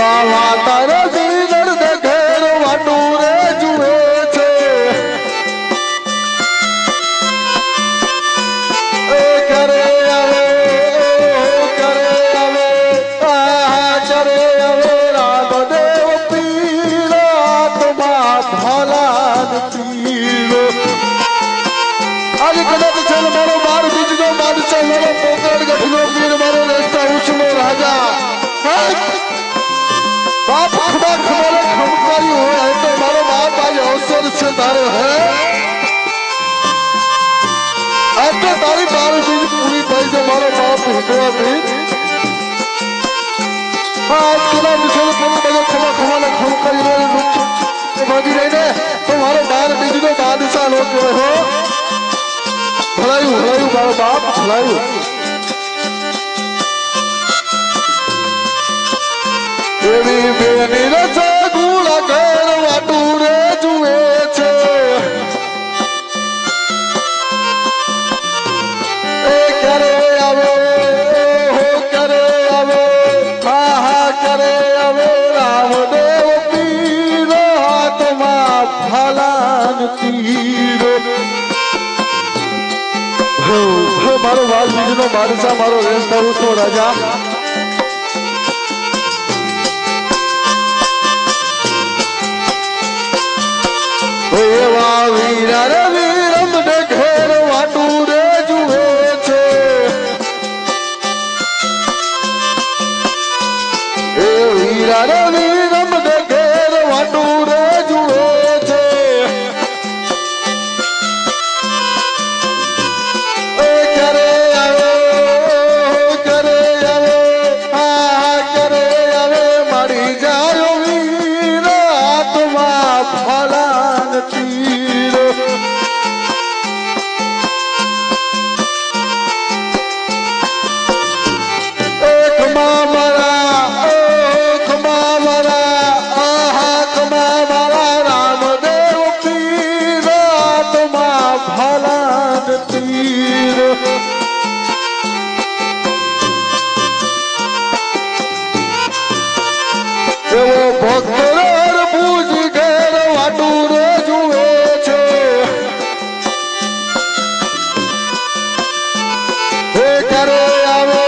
એવા વાતાર દીદર દેખેર વાટું રે જુએ છે એ કરે આવે કરે આવે કરે આવે રામદેવ પીર આત્મા ભલાન પીર આજે કદાચ છે મારો બાર બીજનો બાદશાહ મારો પોકળ ગઠનો પીર મારો રસ્તા ઉછનો રાજા बाप खुदा खबर खमकारी हो है तो मारो बाप आज अवसर से तारो है आज तो तारी बार बीज पूरी भाई जो मारो बाप हुआ भी आज किला मिशन पर बजा खमा खमा ना खमकारी रे रुच तो बागी रहे ने तो मारो बार बीज जो बादशाह लोग हो भलाई मारो बाप भलाई એવી બેની રચા ગુલા ઘર વાટું રે જુએ છે એ કરે આવે હો કરે આવે હા હા કરે આવે રામદેવ પીર હાથમાં ભાલાન તીર મારો વાલ બીજનો બાદશાહ મારો રેસ તારું રાજા એવા વીરા રે વીરમ ને ઘેર વાટું રે જુએ છે એ વીરા રે વીરમ ને ઘેર વાટું રે જુએ છે એ કરે આવે હા કરે આવે મારી જાય વીર આત્મા ભલા તીર ખમા મારા રામદેવ પીર આત્મા ભલાન તીર એવો ભક્ત પૂજી ઘેર વાટું રે જુએ છે હે કરે આવે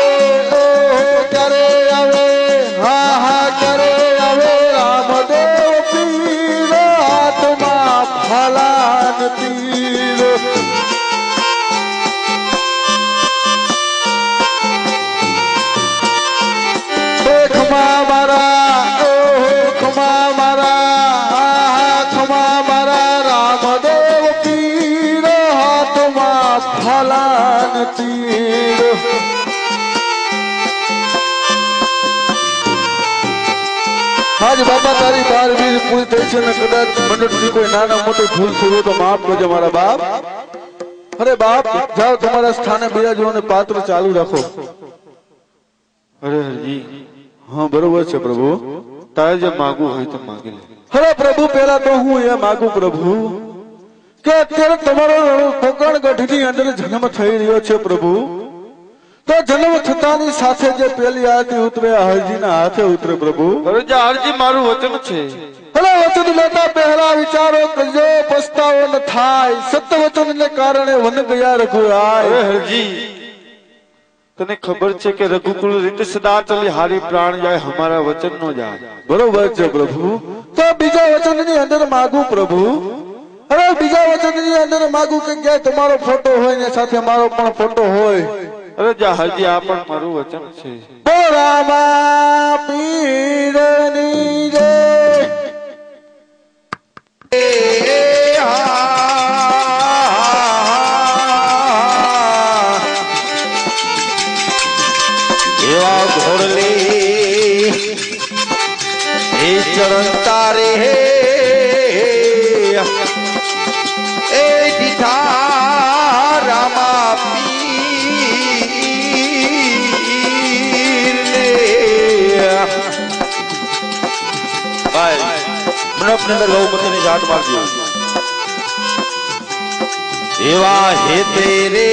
હા હા કરે આવે રામદેવ પીર આત્મા ભલાન તીર ખમા મારા રામદેવ પીર હાથમાં ભલાન તીર આજ બાપા તારી 12 વીર પૂરી થઈ છે ને કદાચ મંડળથી કોઈ નાના મોટું ભૂલ થયું તો માફ કરજો મારા બાપ અરે બાપ જાઓ તમારા સ્થાને બિરાજો અને પાત્ર ચાલુ રાખો અરે હરજી हाँ बरोबर है प्रभु तारे जब मांगू है तो मांगे ले अरे प्रभु पहला तो हूँ ये मांगू प्रभु के અત્યારે તમારો પોકળ ગઢની અંદર જન્મ થઈ રહ્યો છે પ્રભુ તો જન્મ થતાની સાથે જે પેલી આરતી ઉતરે હરજીના હાથે ઉતરે પ્રભુ અરે જે હરજી મારું વચન છે અરે વચન લેતા પહેલા વિચારો કરજો પસ્તાવો ન થાય સત્ય વચનને કારણે વન ગયા રઘુરાય અરે હરજી तने खबर छे के रघुकुल रीत सदा चली हारी प्राण जाए हमारा वचन नो जाए बरोबर छे प्रभु तो बीजा वचन नी अंदर मांगू प्रभु अरे बीजा वचन नी अंदर मांगू के क्या तुम्हारो फोटो होय ने साथे मारो पण फोटो होय अरे जा हरजी आ पण मारू वचन छे बोरामा पीरनी रे चरण तारे ए दिखा रामा पीर ने भाई मन अपने अंदर गौ मत ने जाट मार दियो एवा हे तेरे